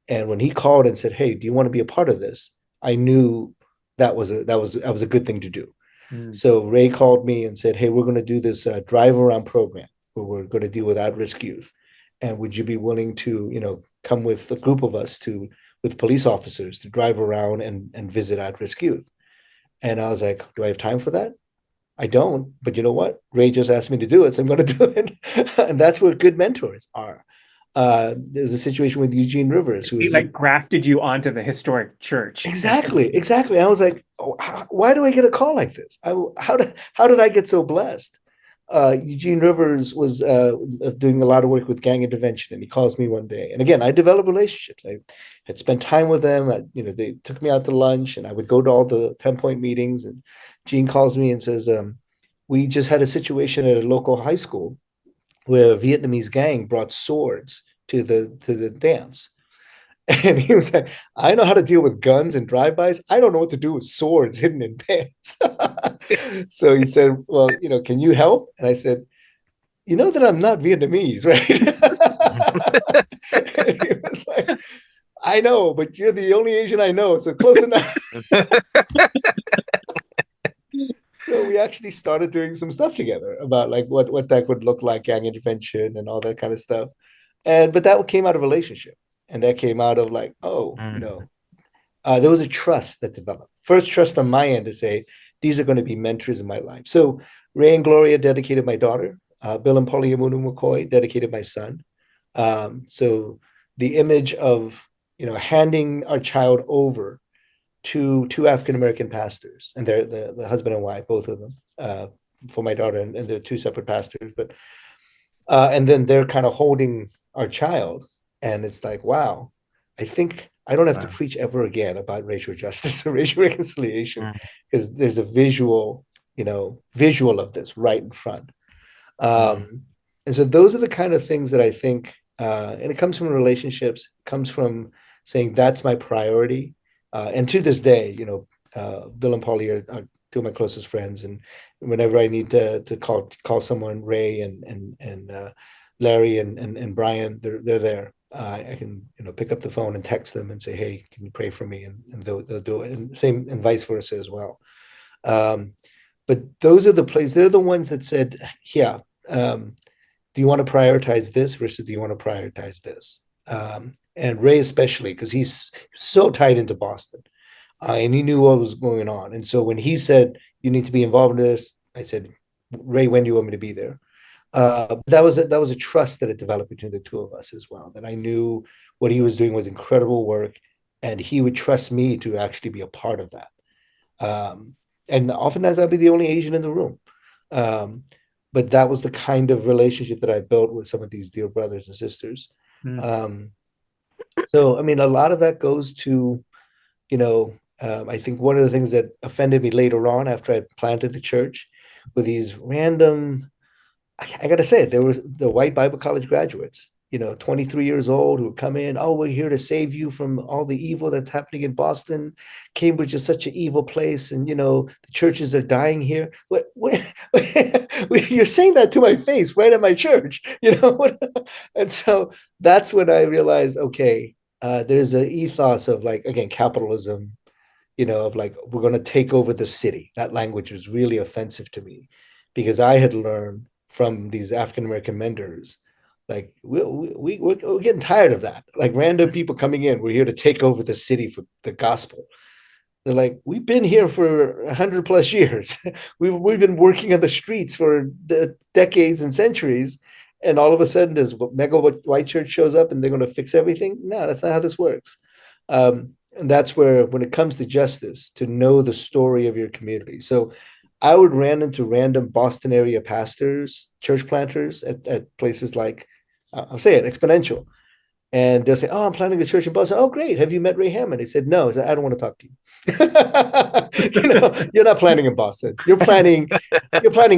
And when he called and said, hey, do you want to be a part of this? I knew that was a good thing to do. So Ray called me and said, hey, we're going to do this drive around program where we're going to deal with at-risk youth. And would you be willing to, come with a group of us with police officers to drive around and visit at-risk youth? And I was like, do I have time for that? I don't, but you know what? Ray just asked me to do it, so I'm going to do it. And that's what good mentors are. There's a situation with Eugene Rivers, who he grafted you onto the historic church. Exactly. I was like, why do I get a call like this? How did I get so blessed? Eugene Rivers was doing a lot of work with gang intervention, and he calls me one day. And again, I developed relationships. I had spent time with them. They took me out to lunch, and I would go to all the 10-Point meetings. And Gene calls me and says, we just had a situation at a local high school where a Vietnamese gang brought swords to the dance. And he was like, I know how to deal with guns and drive-bys. I don't know what to do with swords hidden in pants. So he said, well, can you help? And I said, that I'm not Vietnamese, right? And he was like, I know, but you're the only Asian I know, so close enough. So we actually started doing some stuff together about like what that would look like, gang intervention and all that kind of stuff. And but that came out of relationship, and that came out of like, oh, there was a trust that developed. First, trust on my end to say these are going to be mentors in my life. So Ray and Gloria dedicated my daughter. Bill and Polly Amunu McCoy dedicated my son. So the image of handing our child over to two African American pastors, and they're the husband and wife, both of them, for my daughter, and they're two separate pastors. But and then they're kind of holding our child, and it's like, wow, I think I don't have to preach ever again about racial justice or racial reconciliation, because there's a visual of this right in front. And so those are the kind of things that I think, and it comes from relationships, comes from saying that's my priority. And to this day, Bill and Polly are two of my closest friends, and whenever I need to call someone, Ray and Larry and Brian, they're there. I can pick up the phone and text them and say, hey, can you pray for me? And they'll do it, and same and vice versa as well. But those are the places. They're the ones that said, yeah, do you want to prioritize this versus do you want to prioritize this? And Ray especially, because he's so tied into Boston, and he knew what was going on. And so when he said, you need to be involved in this, I said, Ray, when do you want me to be there? That was a trust that had developed between the two of us as well, that I knew what he was doing was incredible work, and he would trust me to actually be a part of that. And oftentimes I'd be the only Asian in the room. But that was the kind of relationship that I built with some of these dear brothers and sisters. So, I mean, a lot of that goes to, I think one of the things that offended me later on after I planted the church were these random, I got to say it, there was the white Bible college graduates, 23 years old, who come in, oh, we're here to save you from all the evil that's happening in Boston. Cambridge is such an evil place, and, the churches are dying here. What you're saying that to my face right at my church, And so that's when I realized, okay, there's an ethos of like, again, capitalism, of like, we're going to take over the city. That language was really offensive to me, because I had learned from these African-American mentors, like we're getting tired of that. Like random people coming in, we're here to take over the city for the gospel. They're like, we've been here for 100+ years. we've been working on the streets for decades and centuries, and all of a sudden this mega white church shows up and they're going to fix everything. No, that's not how this works. And that's where, when it comes to justice, to know the story of your community. So I would run into random Boston area pastors, church planters at places like, I'll say it, Exponential. And they'll say, oh, I'm planting a church in Boston. Oh, great. Have you met Ray Hammond? He said, no. I said, I don't want to talk to you. You're not planning in Boston. You're planning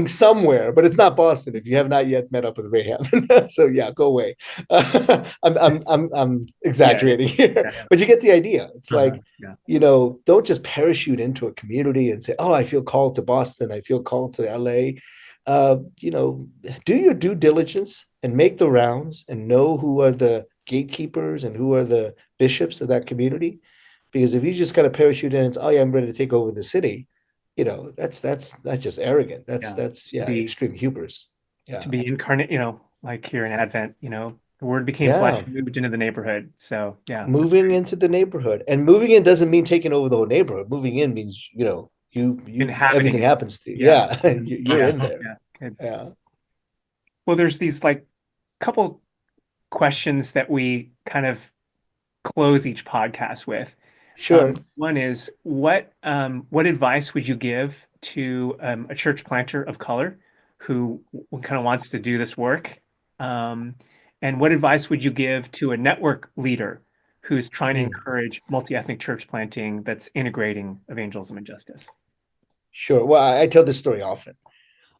somewhere, but it's not Boston if you have not yet met up with Ray Hammond. So yeah, go away. I'm exaggerating here, but you get the idea. It's like, don't just parachute into a community and say, oh, I feel called to Boston. I feel called to LA. Do your due diligence and make the rounds and know who are the gatekeepers and who are the bishops of that community. Because if you just kind of parachute in and say, oh yeah, I'm ready to take over the city, that's just arrogant. That's extreme hubris. Yeah. To be incarnate, like here in Advent, the word became flesh and moved into the neighborhood. So yeah. Moving into the neighborhood. And moving in doesn't mean taking over the whole neighborhood. Moving in means, you everything happens to you. Yeah. You're in there. Yeah. Good. Yeah. Well, there's these like couple questions that we kind of close each podcast with. Sure. One is, what advice would you give to a church planter of color who kind of wants to do this work? And what advice would you give to a network leader who's trying to encourage multi-ethnic church planting that's integrating evangelism and justice? Sure. Well, I tell this story often,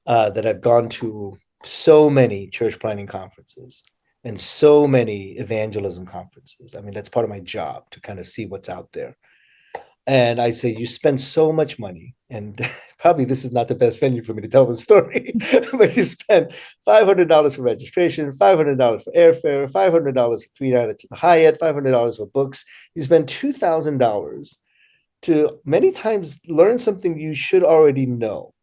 that I've gone to so many church planting conferences and so many evangelism conferences. I mean, that's part of my job, to kind of see what's out there. And I say, you spend so much money, and probably this is not the best venue for me to tell the story, but you spend $500 for registration, $500 for airfare, $500 for 3 nights at the Hyatt, $500 for books. You spend $2,000 to many times learn something you should already know.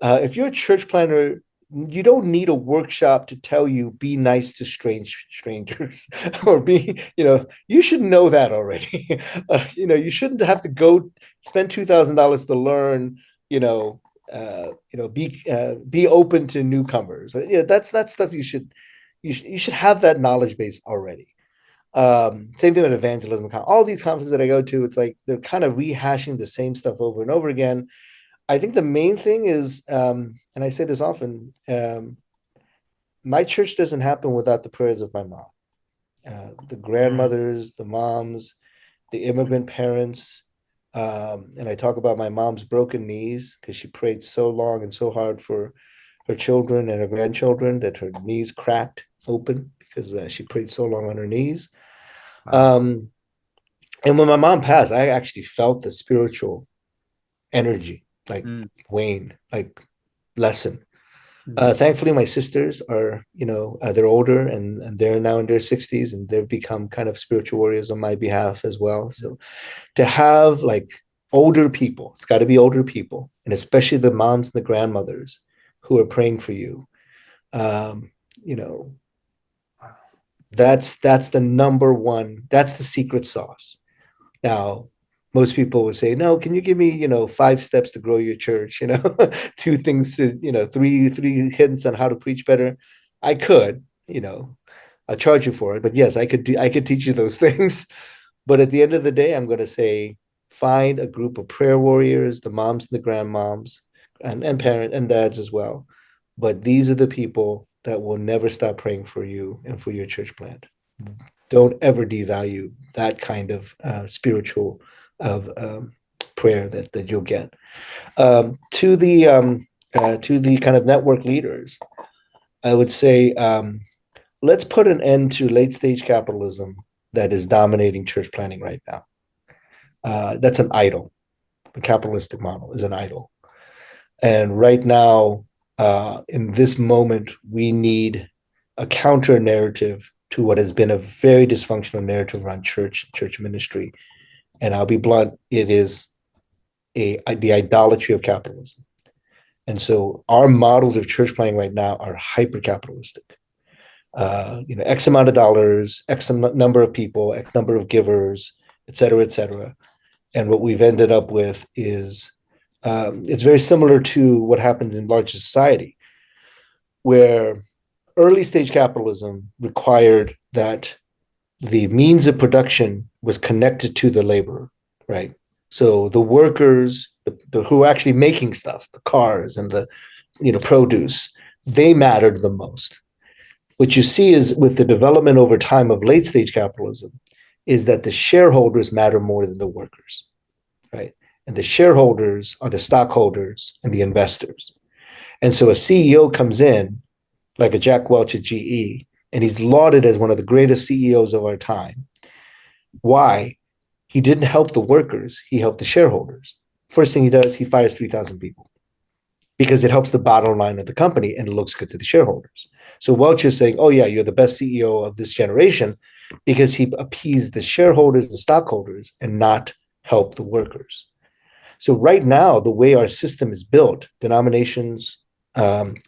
If you're a church planner, you don't need a workshop to tell you be nice to strangers or you should know that already. You shouldn't have to go spend $2,000 to learn, be open to newcomers. Yeah, that's stuff you should have that knowledge base already. Same thing with evangelism. All these conferences that I go to, it's like they're kind of rehashing the same stuff over and over again. I think the main thing is, and I say this often, my church doesn't happen without the prayers of my mom, the grandmothers, the moms, the immigrant parents. And I talk about my mom's broken knees because she prayed so long and so hard for her children and her grandchildren that her knees cracked open because she prayed so long on her knees. Wow. And when my mom passed, I actually felt the spiritual energy like wane, like lessen. Thankfully, my sisters are, they're older and they're now in their 60s and they've become kind of spiritual warriors on my behalf as well. So to have like older people, it's got to be older people, and especially the moms and the grandmothers who are praying for you. That's the number one, that's the secret sauce. Now, most people would say, no, can you give me, 5 steps to grow your church, 2 things to, three hints on how to preach better. I could, I'll charge you for it. But yes, I could teach you those things. But at the end of the day, I'm going to say, find a group of prayer warriors, the moms and the grandmoms and parents and dads as well. But these are the people that will never stop praying for you and for your church plant. Don't ever devalue that kind of spiritual prayer that you'll get. To the kind of network leaders, I would say, let's put an end to late stage capitalism that is dominating church planning right now. That's an idol. The capitalistic model is an idol. And right now, in this moment, we need a counter narrative to what has been a very dysfunctional narrative around church ministry. And I'll be blunt, it is the idolatry of capitalism. And so our models of church planning right now are hyper capitalistic. X amount of dollars, X number of people, X number of givers, et cetera, et cetera. And what we've ended up with is, it's very similar to what happens in larger society, where early stage capitalism required that the means of production was connected to the laborer, right? So the workers, the who are actually making stuff, the cars and the produce, they mattered the most. What you see is with the development over time of late stage capitalism is that the shareholders matter more than the workers, right? And the shareholders are the stockholders and the investors. And so a CEO comes in, like a Jack Welch at GE, and he's lauded as one of the greatest CEOs of our time. Why? He didn't help the workers, he helped the shareholders. First thing he does, he fires 3,000 people because it helps the bottom line of the company and it looks good to the shareholders. So Welch is saying, oh yeah, you're the best CEO of this generation because he appeased the shareholders, the stockholders, and not help the workers. So right now, the way our system is built, denominations,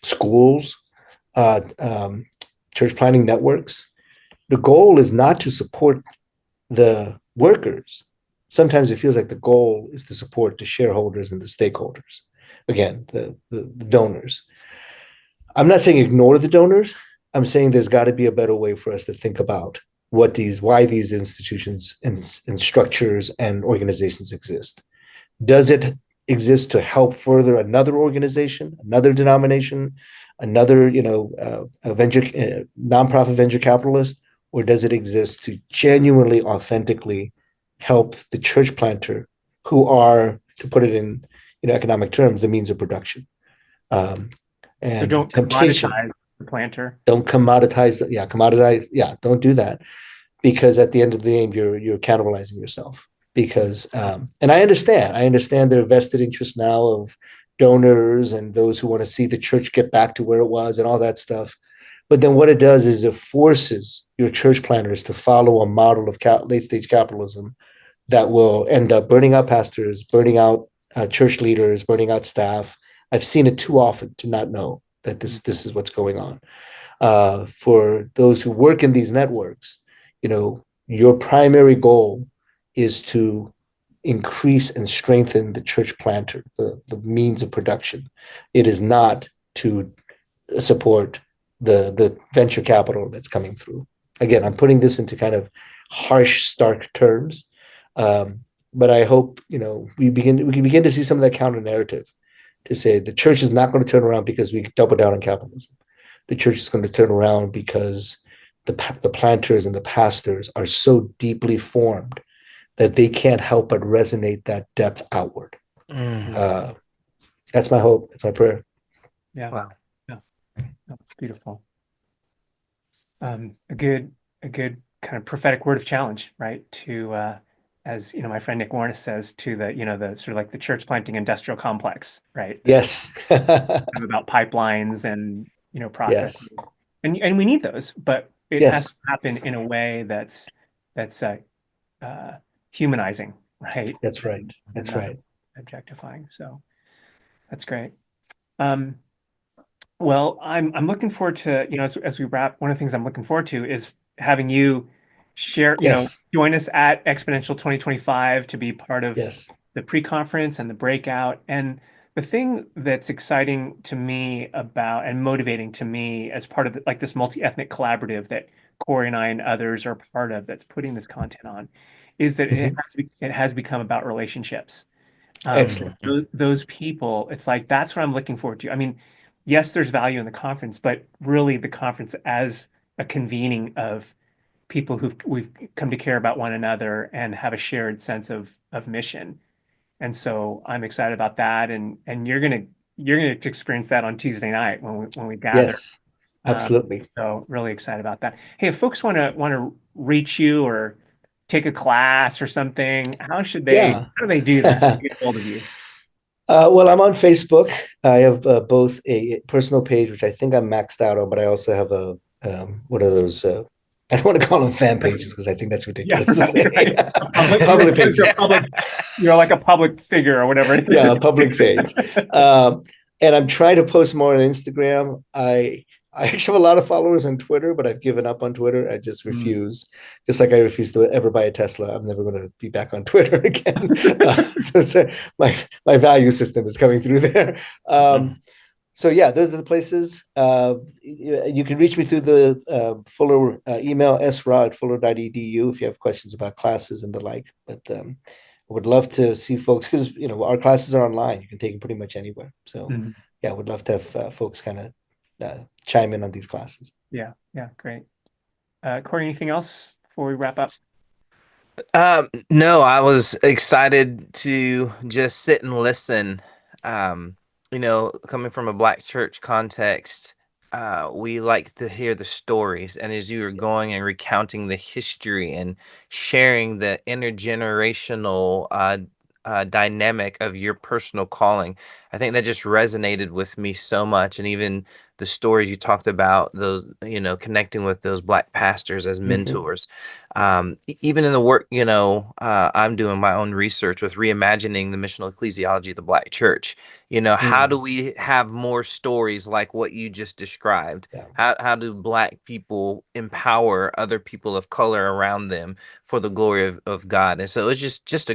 schools, church planning networks, the goal is not to support the workers. Sometimes it feels like the goal is to support the shareholders and the stakeholders. Again, the donors. I'm not saying ignore the donors. I'm saying there's got to be a better way for us to think about why these institutions and structures and organizations exist. Does it exist to help further another organization, another denomination, another nonprofit venture capitalist, or does it exist to genuinely, authentically help the church planter, who are, to put it in economic terms, the means of production? And so don't commoditize the planter. Don't commoditize. Don't do that, because at the end of the day, you're cannibalizing yourself. because and I understand their vested interest now of donors and those who want to see the church get back to where it was and all that stuff. But then what it does is it forces your church planners to follow a model of late stage capitalism that will end up burning out pastors, burning out church leaders, burning out staff. I've seen it too often to not know that this is what's going on. For those who work in these networks, your primary goal is to increase and strengthen the church planter, the means of production. It is not to support the venture capital that's coming through. Again, I'm putting this into kind of harsh, stark terms, but I hope we can begin to see some of that counter narrative to say the church is not going to turn around because we double down on capitalism. The church is going to turn around because the planters and the pastors are so deeply formed that they can't help but resonate that depth outward. That's my hope. That's my prayer. Yeah. Wow. Yeah. That's beautiful. A good kind of prophetic word of challenge, right? To as my friend Nick Warnes says, to the sort of like the church planting industrial complex, right? Yes. About pipelines and processes. Yes. And we need those, but it has to Yes. happen in a way that's humanizing, right? That's right. That's Not right. objectifying. So that's great. Well, I'm looking forward to, as we wrap, one of the things I'm looking forward to is having you share, Yes. join us at Exponential 2025 to be part of Yes. the pre-conference and the breakout. And the thing that's exciting to me about and motivating to me as part of like this multi-ethnic collaborative that Corey and I and others are part of that's putting this content on is that Mhm. it has become about relationships. Excellent. Those people, it's like that's what I'm looking forward to. I mean, yes, there's value in the conference, but really the conference as a convening of people we've come to care about one another and have a shared sense of mission. And so I'm excited about that. And you're gonna experience that on Tuesday night when we gather. Yes. Um, Absolutely. so really excited about that. Hey, if folks want to reach you or take a class or something, Yeah. how do they do that? How do they get a hold of you? Well, I'm on Facebook. I have both a personal page, which I think I'm maxed out on, but I also have a what are those? I don't want to call them fan pages because I think that's Yeah, ridiculous to say. right. Public page. You're like a public figure or whatever. Yeah, a public page. And I'm trying to post more on Instagram. I actually have a lot of followers on Twitter, but I've given up on Twitter. I just refuse. Just like I refuse to ever buy a Tesla. I'm never going to be back on Twitter again. So my value system is coming through there. So yeah, those are the places. You can reach me through the Fuller email, srah@fuller.edu if you have questions about classes and the like. But I would love to see folks because our classes are online. You can take them pretty much anywhere. So yeah, I would love to have folks kind of chime in on these classes. Yeah, great. Corey, anything else before we wrap up? No, I was excited to just sit and listen. Coming from a Black church context, we like to hear the stories. And as you were going and recounting the history and sharing the intergenerational dynamic of your personal calling, I think that just resonated with me so much. And even the stories you talked about, those, connecting with those Black pastors as mentors. Even in the work, I'm doing my own research with reimagining the missional ecclesiology of the Black church. How do we have more stories like what you just described? Yeah. How do Black people empower other people of color around them for the glory of God? And so it's just a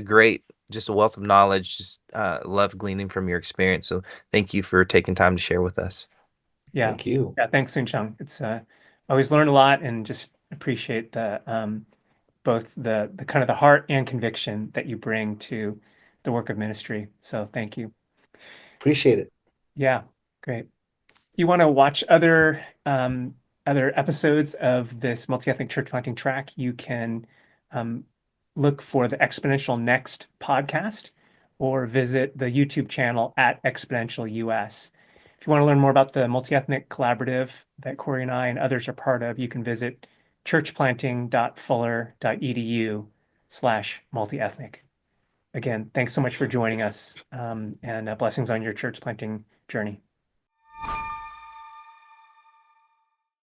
wealth of knowledge. Just love gleaning from your experience. So thank you for taking time to share with us. Yeah. Thank you. Yeah, thanks, Soong-Chan. It's always learn a lot and just appreciate the both the kind of the heart and conviction that you bring to the work of ministry. So thank you. Appreciate it. Yeah, great. You want to watch other episodes of this multi-ethnic church planting track, you can look for the Exponential Next podcast or visit the YouTube channel at Exponential US. If you want to learn more about the multi-ethnic collaborative that Corey and I and others are part of, you can visit churchplanting.fuller.edu/multiethnic. again, thanks so much for joining us, and blessings on your church planting journey.